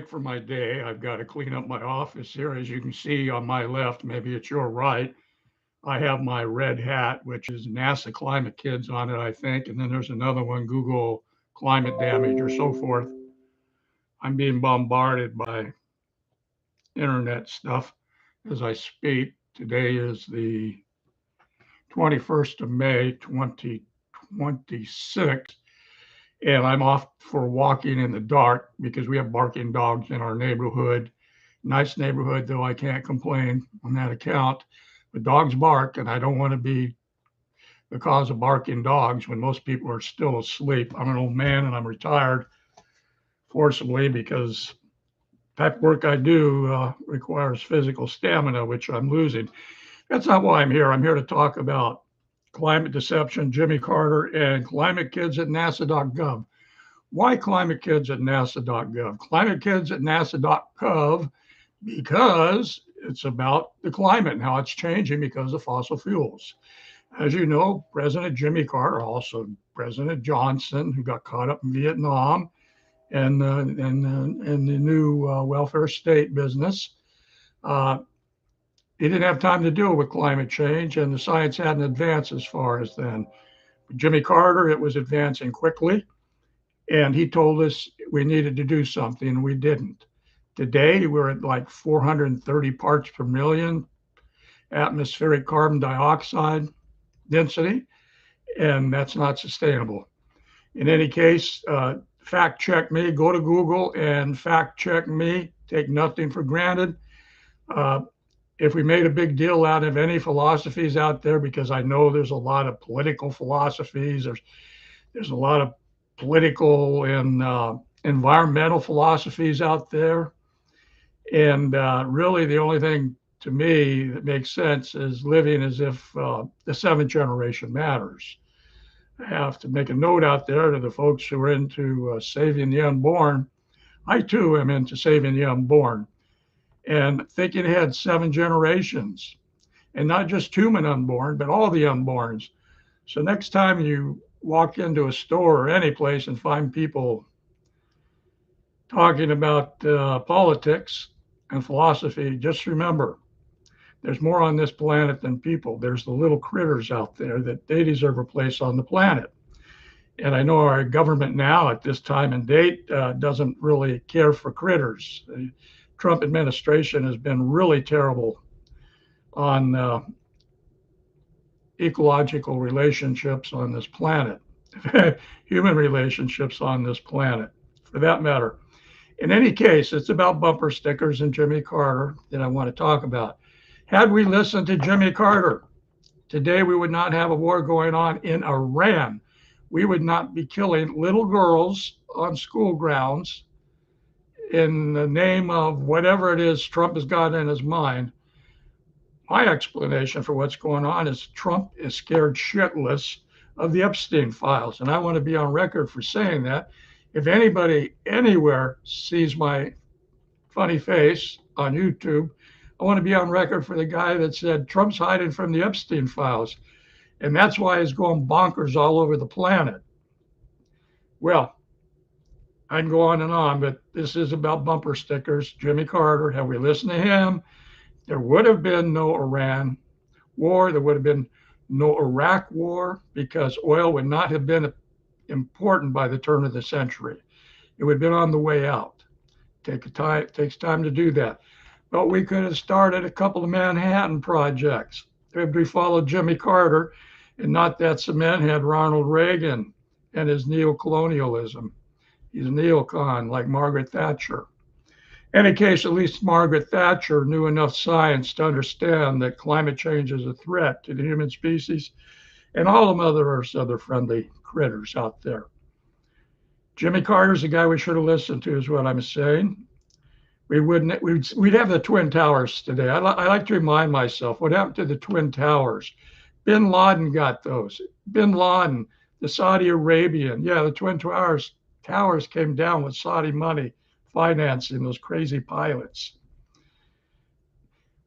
For my day. I've got to clean up my office here. As you can see on my left, maybe it's your right, I have my red hat, which is NASA Climate Kids on it, I think. And then there's another one, Google Climate Damage or so forth. I'm being bombarded by internet stuff as I speak. Today is the 21st of May, 2026. And I'm off for walking in the dark because we have barking dogs in our neighborhood. Nice neighborhood, though I can't complain on that account. The dogs bark, and I don't want to be the cause of barking dogs when most people are still asleep. I'm an old man and I'm retired forcibly because the type of work I do requires physical stamina, which I'm losing. That's not why I'm here. I'm here to talk about climate deception, Jimmy Carter, and climate kids at nasa.gov. Why climate kids at nasa.gov? Climate kids at nasa.gov because it's about the climate and how it's changing because of fossil fuels. As you know, President Jimmy Carter, also President Johnson, who got caught up in Vietnam and the new welfare state business, uh, he didn't have time to deal with climate change, and the science hadn't advanced as far as then. Jimmy Carter, it was advancing quickly, and he told us we needed to do something, and we didn't. Today, we're at like 430 parts per million atmospheric carbon dioxide density, and that's not sustainable. In any case, fact check me, go to Google and fact check me, take nothing for granted. Uh, if we made a big deal out of any philosophies out there, because I know there's a lot of political philosophies, there's a lot of political and environmental philosophies out there. And really, the only thing to me that makes sense is living as if the seventh generation matters. I have to make a note out there to the folks who are into saving the unborn. I too am into saving the unborn and thinking ahead 7 generations and not just human unborn, but all the unborns. So next time you walk into a store or any place and find people talking about politics and philosophy, just remember there's more on this planet than people. There's the little critters out there that they deserve a place on the planet. And I know our government now at this time and date doesn't really care for critters. The Trump administration has been really terrible on ecological relationships on this planet, human relationships on this planet, for that matter. In any case, it's about bumper stickers and Jimmy Carter that I want to talk about. Had we listened to Jimmy Carter, today we would not have a war going on in Iran. We would not be killing little girls on school grounds in the name of whatever it is Trump has got in his mind. My explanation for what's going on is Trump is scared shitless of the Epstein files. And I want to be on record for saying that. If anybody anywhere sees my funny face on YouTube, I want to be on record for the guy that said Trump's hiding from the Epstein files. And that's why he's going bonkers all over the planet. Well, I can go on, but this is about bumper stickers. Jimmy Carter, have we listened to him? There would have been no Iran war. There would have been no Iraq war because oil would not have been important by the turn of the century. It would have been on the way out. It takes time to do that. But we could have started a couple of Manhattan projects if we followed Jimmy Carter and not that cement head Ronald Reagan and his neocolonialism. He's a neocon like Margaret Thatcher. In any case, at least Margaret Thatcher knew enough science to understand that climate change is a threat to the human species and all them other friendly critters out there. Jimmy Carter's the guy we should have listened to, is what I'm saying. We'd have the Twin Towers today. I like to remind myself what happened to the Twin Towers. Bin Laden got those. Bin Laden, the Saudi Arabian. Yeah, the Twin Towers came down with Saudi money financing those crazy pilots.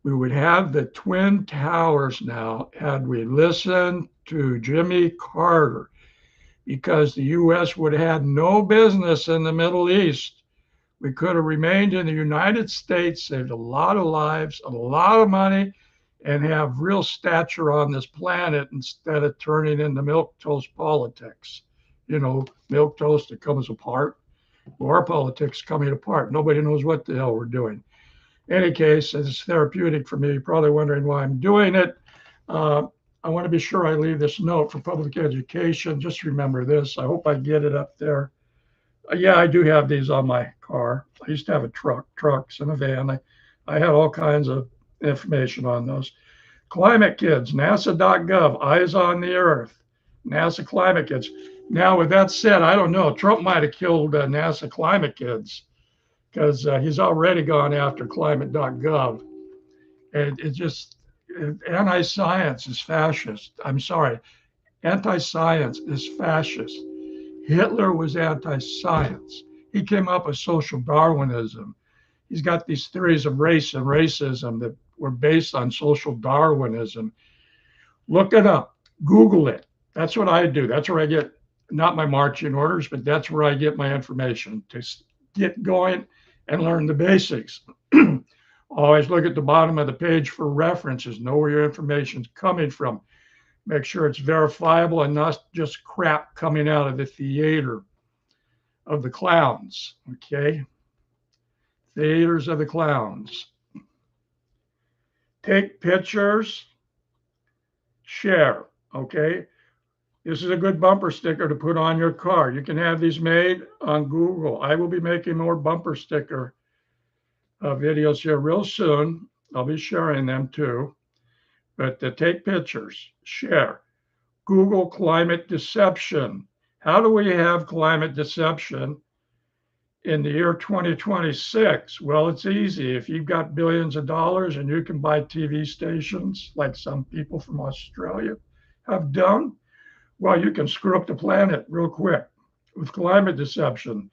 We would have the Twin Towers now had we listened to Jimmy Carter, because the U.S. would have had no business in the Middle East We could have remained in the United States, saved a lot of lives, a lot of money, and have real stature on this planet instead of turning into milquetoast politics. You know, milquetoast that comes apart. Well, our politics coming apart. Nobody knows what the hell we're doing. In any case, it's therapeutic for me. You're probably wondering why I'm doing it. Uh, I want to be sure I leave this note for public education. Just remember this. I hope I get it up there. Yeah, I do have these on my car. I used to have a trucks and a van. I had all kinds of information on those. Climate Kids, NASA.gov, Eyes on the Earth, NASA Climate Kids. Now, with that said, I don't know. Trump might have killed NASA Climate Kids because he's already gone after climate.gov. It just, anti science is fascist. I'm sorry, anti science is fascist. Hitler was anti science. He came up with social Darwinism. He's got these theories of race and racism that were based on social Darwinism. Look it up, Google it. That's what I do. That's where I get not my marching orders, but that's where I get my information to get going and learn the basics. Always look at the bottom of the page for references. Know where your information's coming from. Make sure it's verifiable and not just crap coming out of the theater of the clowns. Okay? Theaters of the clowns. Take pictures, share. Okay? This is a good bumper sticker to put on your car. You can have these made on Google. I will be making more bumper sticker videos here real soon. I'll be sharing them too. But to take pictures, share. Google climate deception. How do we have climate deception in the year 2026? Well, it's easy. If you've got billions of dollars and you can buy TV stations like some people from Australia have done, well, you can screw up the planet real quick with climate deception.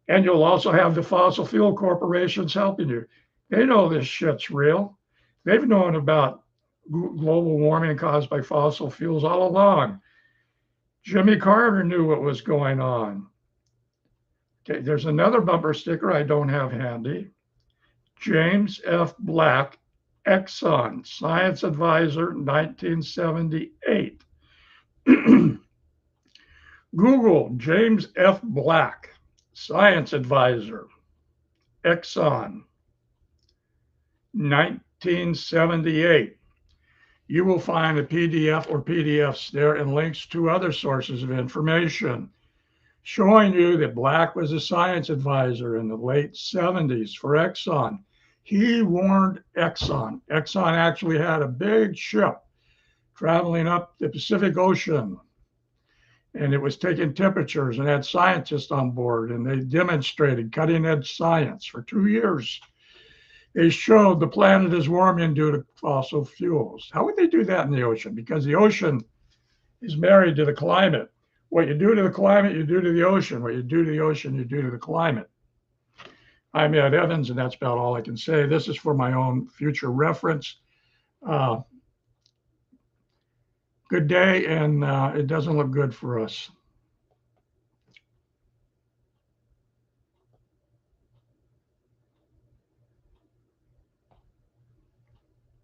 And you'll also have the fossil fuel corporations helping you. They know this shit's real. They've known about global warming caused by fossil fuels all along. Jimmy Carter knew what was going on. Okay, there's another bumper sticker I don't have handy. James F. Black, Exxon, Science Advisor, 1978. Google James F. Black, Science Advisor, Exxon, 1978. You will find a PDF or PDFs there and links to other sources of information showing you that Black was a science advisor in the late 70s for Exxon. He warned Exxon. Exxon actually had a big ship traveling up the Pacific Ocean, and it was taking temperatures and had scientists on board, and they demonstrated cutting edge science for 2 years. They showed the planet is warming due to fossil fuels. How would they do that in the ocean? Because the ocean is married to the climate. What you do to the climate, you do to the ocean. What you do to the ocean, you do to the climate. I'm Ed Evans, and that's about all I can say. This is for my own future reference. Good day, and it doesn't look good for us.